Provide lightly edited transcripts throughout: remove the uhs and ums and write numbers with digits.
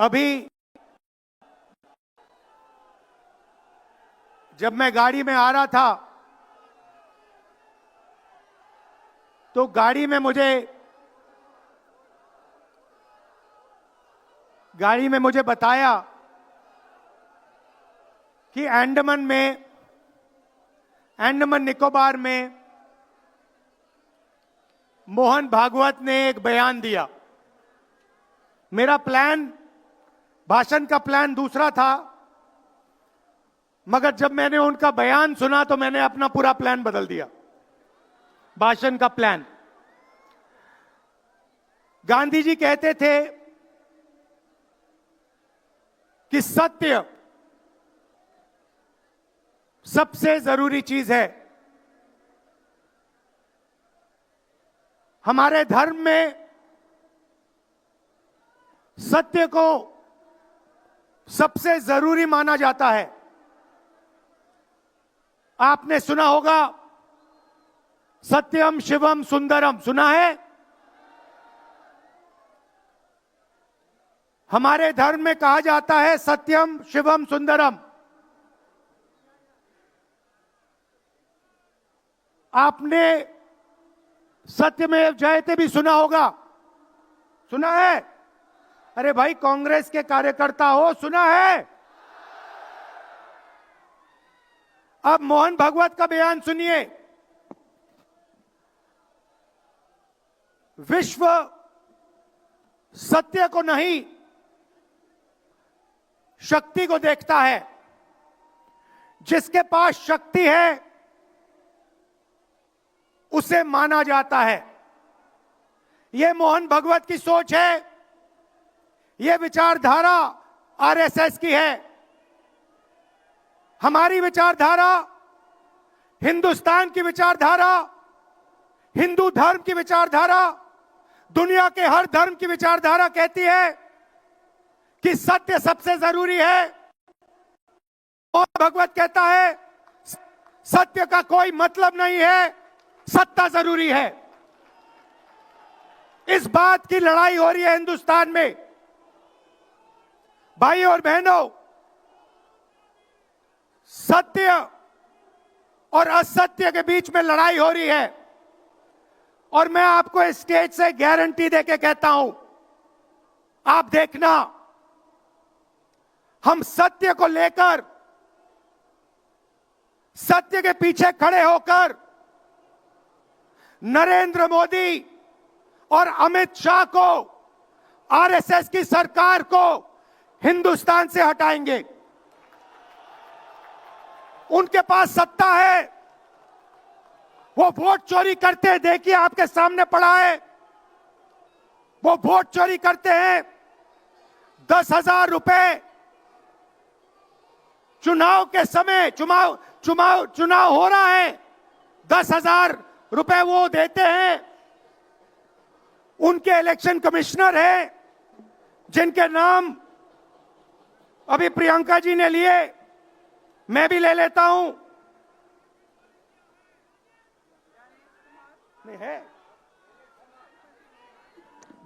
अभी जब मैं गाड़ी में आ रहा था तो गाड़ी में मुझे बताया कि अंडमान निकोबार में मोहन भागवत ने एक बयान दिया। मेरा भाषण का प्लान दूसरा था, मगर जब मैंने उनका बयान सुना तो मैंने अपना पूरा प्लान बदल दिया, भाषण का प्लान। गांधी जी कहते थे कि सत्य सबसे जरूरी चीज है। हमारे धर्म में सत्य को सबसे जरूरी माना जाता है। आपने सुना होगा सत्यम शिवम सुंदरम, सुना है? हमारे धर्म में कहा जाता है सत्यम शिवम सुंदरम। आपने सत्यमेव जयते भी सुना होगा, सुना है? अरे भाई, कांग्रेस के कार्यकर्ता हो, सुना है? अब मोहन भागवत का बयान सुनिए। विश्व सत्य को नहीं, शक्ति को देखता है। जिसके पास शक्ति है उसे माना जाता है। यह मोहन भागवत की सोच है, यह विचारधारा आरएसएस की है। हमारी विचारधारा, हिंदुस्तान की विचारधारा, हिंदू धर्म की विचारधारा, दुनिया के हर धर्म की विचारधारा कहती है कि सत्य सबसे जरूरी है। और भगवत कहता है सत्य का कोई मतलब नहीं है, सत्ता जरूरी है। इस बात की लड़ाई हो रही है हिंदुस्तान में। भाई और बहनों, सत्य और असत्य के बीच में लड़ाई हो रही है। और मैं आपको इस स्टेज से गारंटी देके कहता हूं, आप देखना, हम सत्य को लेकर, सत्य के पीछे खड़े होकर नरेंद्र मोदी और अमित शाह को, आरएसएस की सरकार को हिंदुस्तान से हटाएंगे। उनके पास सत्ता है, वो वोट चोरी करते हैं। देखिए, आपके सामने पड़ा है, वो वोट चोरी करते हैं। 10,000 रुपए चुनाव के समय, चुनाव हो रहा है, 10,000 रुपए वो देते हैं। उनके इलेक्शन कमिश्नर हैं, जिनके नाम अभी प्रियंका जी ने लिए, मैं भी ले लेता हूं। है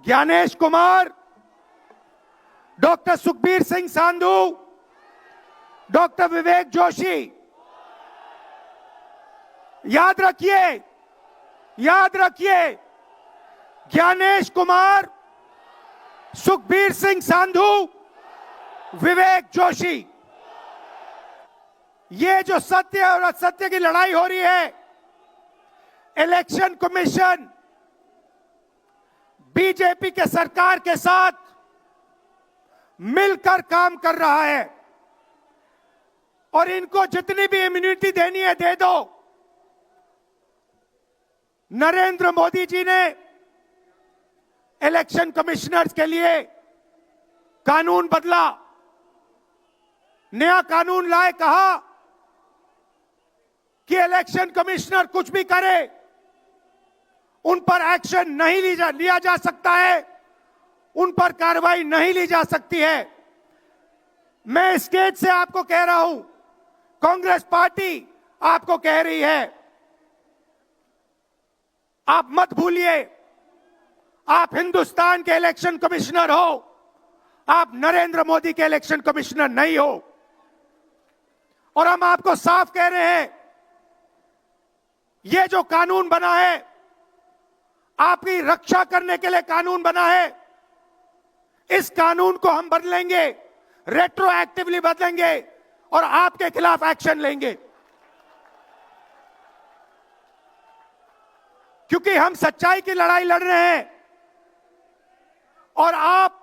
ज्ञानेश कुमार, डॉक्टर सुखबीर सिंह सांधू, डॉक्टर विवेक जोशी। याद रखिए, ज्ञानेश कुमार, सुखबीर सिंह सांधू, विवेक जोशी। ये जो सत्य और असत्य की लड़ाई हो रही है, इलेक्शन कमीशन बीजेपी के सरकार के साथ मिलकर काम कर रहा है। और इनको जितनी भी इम्यूनिटी देनी है दे दो। नरेंद्र मोदी जी ने इलेक्शन कमिश्नर्स के लिए कानून बदला, नया कानून लाए, कहा कि इलेक्शन कमिश्नर कुछ भी करे, उन पर एक्शन नहीं लिया जा सकता है, उन पर कार्रवाई नहीं ली जा सकती है। मैं स्टेज से आपको कह रहा हूं, कांग्रेस पार्टी आपको कह रही है, आप मत भूलिए, आप हिंदुस्तान के इलेक्शन कमिश्नर हो। आप नरेंद्र मोदी के इलेक्शन कमिश्नर नहीं हो। और हम आपको साफ कह रहे हैं, यह जो कानून बना है, आपकी रक्षा करने के लिए कानून बना है। इस कानून को हम बदलेंगे, रेट्रोएक्टिवली बदलेंगे और आपके खिलाफ एक्शन लेंगे, क्योंकि हम सच्चाई की लड़ाई लड़ रहे हैं और आप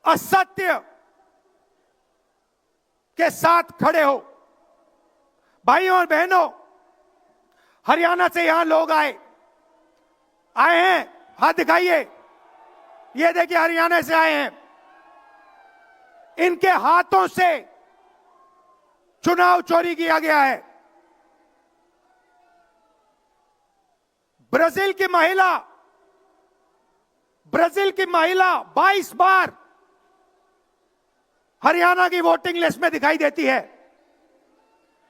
असत्य के साथ खड़े हो। भाइयों और बहनों, हरियाणा से यहां लोग आए हैं, हाथ दिखाइए। ये देखिए, हरियाणा से आए हैं। इनके हाथों से चुनाव चोरी किया गया है। ब्राजील की महिला 22 बार हरियाणा की वोटिंग लिस्ट में दिखाई देती है।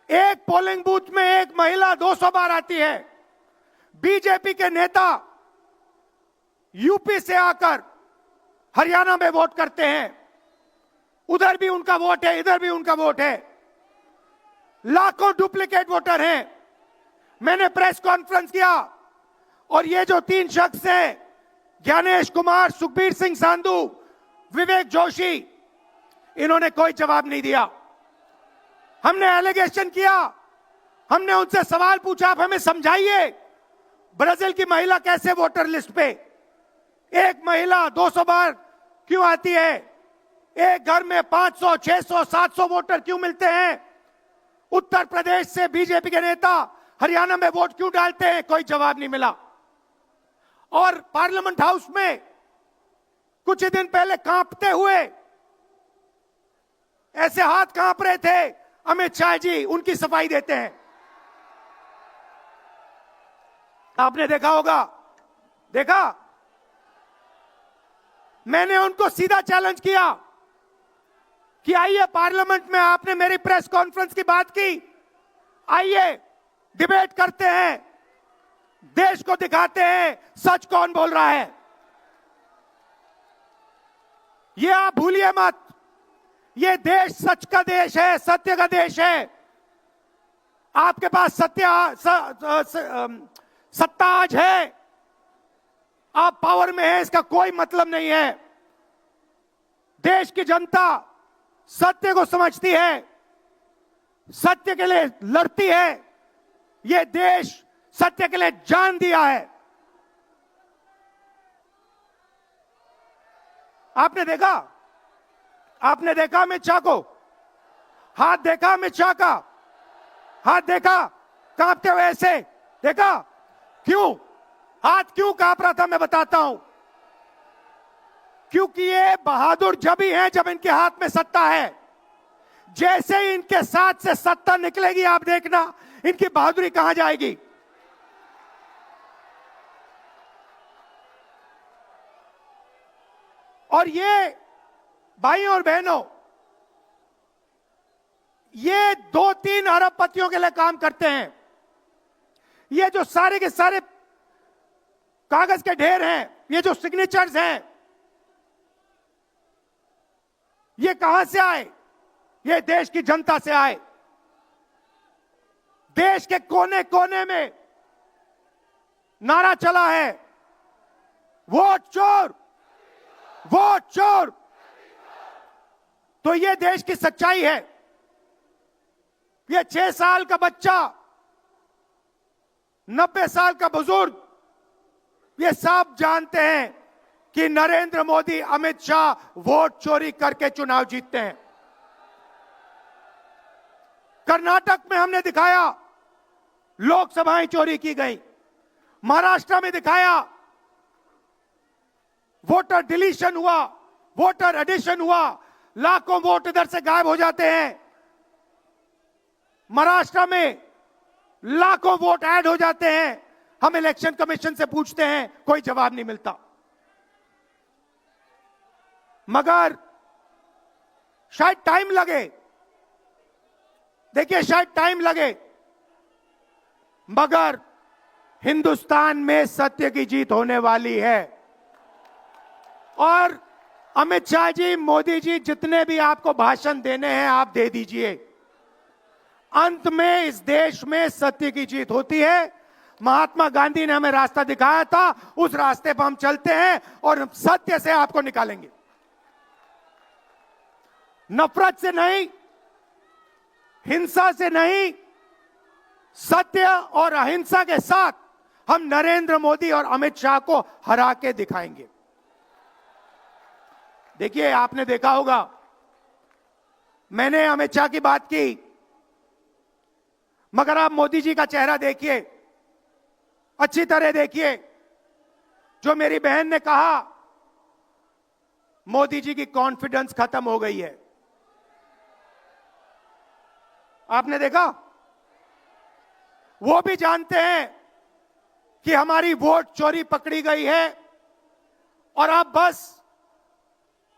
एक पोलिंग बूथ में एक महिला 200 बार आती है। बीजेपी के नेता यूपी से आकर हरियाणा में वोट करते हैं। उधर भी उनका वोट है, इधर भी उनका वोट है। लाखों डुप्लीकेट वोटर हैं। मैंने प्रेस कॉन्फ्रेंस किया और ये जो 3 शख्स हैं, ज्ञानेश कुमार, सुखबीर सिंह सांधू, विवेक जोशी, इन्होंने कोई जवाब नहीं दिया। हमने एलिगेशन किया, हमने उनसे सवाल पूछा, आप हमें समझाइए ब्राजील की महिला कैसे वोटर लिस्ट पे, एक महिला 200 बार क्यों आती है, एक घर में 500, 600, 700 वोटर क्यों मिलते हैं, उत्तर प्रदेश से बीजेपी के नेता हरियाणा में वोट क्यों डालते हैं, कोई जवाब नहीं मिला। और पार्लियामेंट हाउस में कुछ ही दिन पहले कांपते हुए, ऐसे हाथ कांप रहे थे, अमित शाह जी उनकी सफाई देते हैं। आपने देखा होगा, देखा, मैंने उनको सीधा चैलेंज किया कि आइए पार्लियामेंट में, आपने मेरी प्रेस कॉन्फ्रेंस की बात की, आइए डिबेट करते हैं, देश को दिखाते हैं सच कौन बोल रहा है। ये आप भूलिए मत, ये देश सच का देश है, सत्य का देश है। आपके पास सत्ता आज है, आप पावर में हैं, इसका कोई मतलब नहीं है। देश की जनता सत्य को समझती है, सत्य के लिए लड़ती है। ये देश सत्य के लिए जान दिया है। आपने देखा अमित शाह को, हाथ देखा अमित शाह का, हाथ देखा कांपते हुए, ऐसे देखा, क्यों हाथ क्यों कांप रहा था, मैं बताता हूं। क्योंकि ये बहादुर जब ही हैं जब इनके हाथ में सत्ता है। जैसे ही इनके साथ से सत्ता निकलेगी, आप देखना इनकी बहादुरी कहां जाएगी। और ये भाइयों और बहनों, ये 2-3 अरबपतियों के लिए काम करते हैं। ये जो सारे के सारे कागज के ढेर हैं, ये जो सिग्नेचर्स हैं, ये कहां से आए? ये देश की जनता से आए। देश के कोने कोने में नारा चला है, वोट चोर, वोट चोर। तो ये देश की सच्चाई है। ये 6 साल का बच्चा, 90 साल का बुजुर्ग, ये सब जानते हैं कि नरेंद्र मोदी, अमित शाह वोट चोरी करके चुनाव जीतते हैं। कर्नाटक में हमने दिखाया लोकसभाएं चोरी की गई, महाराष्ट्र में दिखाया वोटर डिलीशन हुआ, वोटर एडिशन हुआ, लाखों वोट इधर से गायब हो जाते हैं। महाराष्ट्र में लाखों वोट ऐड हो जाते हैं। हम इलेक्शन कमीशन से पूछते हैं, कोई जवाब नहीं मिलता। मगर शायद टाइम लगे, देखिए शायद टाइम लगे, मगर हिंदुस्तान में सत्य की जीत होने वाली है। और अमित शाह जी, मोदी जी, जितने भी आपको भाषण देने हैं आप दे दीजिए। अंत में इस देश में सत्य की जीत होती है। महात्मा गांधी ने हमें रास्ता दिखाया था, उस रास्ते पर हम चलते हैं और सत्य से आपको निकालेंगे। नफरत से नहीं, हिंसा से नहीं, सत्य और अहिंसा के साथ हम नरेंद्र मोदी और अमित शाह को हरा के दिखाएंगे। देखिए, आपने देखा होगा, मैंने अमित शाह की बात की, मगर आप मोदी जी का चेहरा देखिए, अच्छी तरह देखिए। जो मेरी बहन ने कहा, मोदी जी की कॉन्फिडेंस खत्म हो गई है। आपने देखा? वो भी जानते हैं कि हमारी वोट चोरी पकड़ी गई है और अब बस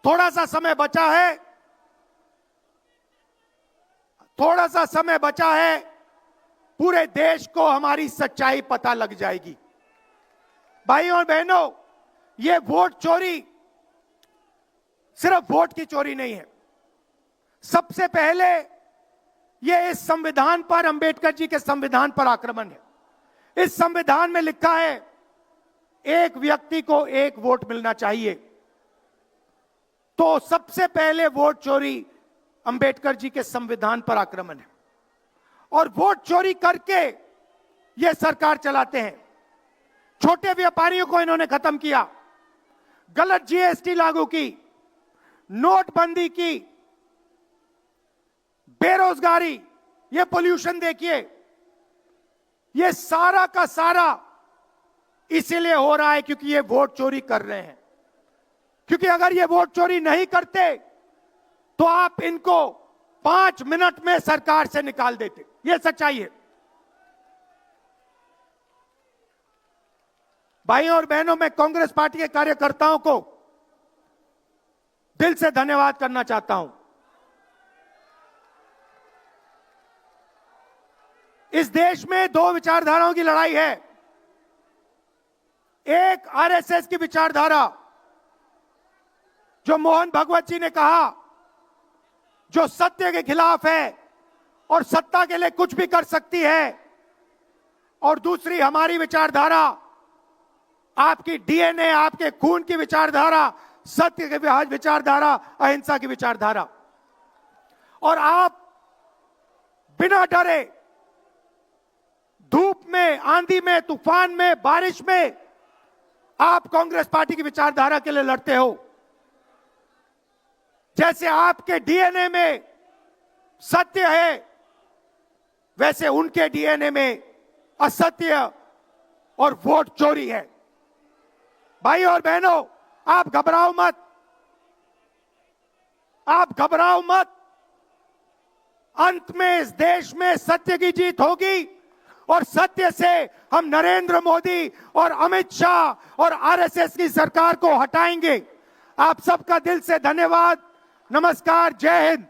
थोड़ा सा समय बचा है, थोड़ा सा समय बचा है, पूरे देश को हमारी सच्चाई पता लग जाएगी। भाइयों और बहनों, ये वोट चोरी सिर्फ वोट की चोरी नहीं है। सबसे पहले ये इस संविधान पर, अंबेडकर जी के संविधान पर आक्रमण है। इस संविधान में लिखा है एक व्यक्ति को एक वोट मिलना चाहिए। तो सबसे पहले वोट चोरी अंबेडकर जी के संविधान पर आक्रमण है और वोट चोरी करके ये सरकार चलाते हैं। छोटे व्यापारियों को इन्होंने खत्म किया, गलत जीएसटी लागू की, नोटबंदी की, बेरोजगारी, ये पोल्यूशन देखिए, ये सारा का सारा इसीलिए हो रहा है क्योंकि ये वोट चोरी कर रहे हैं। क्योंकि अगर ये वोट चोरी नहीं करते तो आप इनको 5 मिनट में सरकार से निकाल देते। ये सच्चाई है। भाइयों और बहनों, मैं कांग्रेस पार्टी के कार्यकर्ताओं को दिल से धन्यवाद करना चाहता हूं। इस देश में दो विचारधाराओं की लड़ाई है। एक आरएसएस की विचारधारा, जो मोहन भगवत जी ने कहा, जो सत्य के खिलाफ है और सत्ता के लिए कुछ भी कर सकती है। और दूसरी हमारी विचारधारा, आपकी डीएनए, आपके खून की विचारधारा, सत्य की विचारधारा, अहिंसा की विचारधारा। और आप बिना डरे, धूप में, आंधी में, तूफान में, बारिश में, आप कांग्रेस पार्टी की विचारधारा के लिए लड़ते हो। जैसे आपके डीएनए में सत्य है, वैसे उनके डीएनए में असत्य और वोट चोरी है। भाई और बहनों, आप घबराओ मत, आप घबराओ मत। अंत में इस देश में सत्य की जीत होगी और सत्य से हम नरेंद्र मोदी और अमित शाह और आरएसएस की सरकार को हटाएंगे। आप सबका दिल से धन्यवाद। नमस्कार, जय हिंद।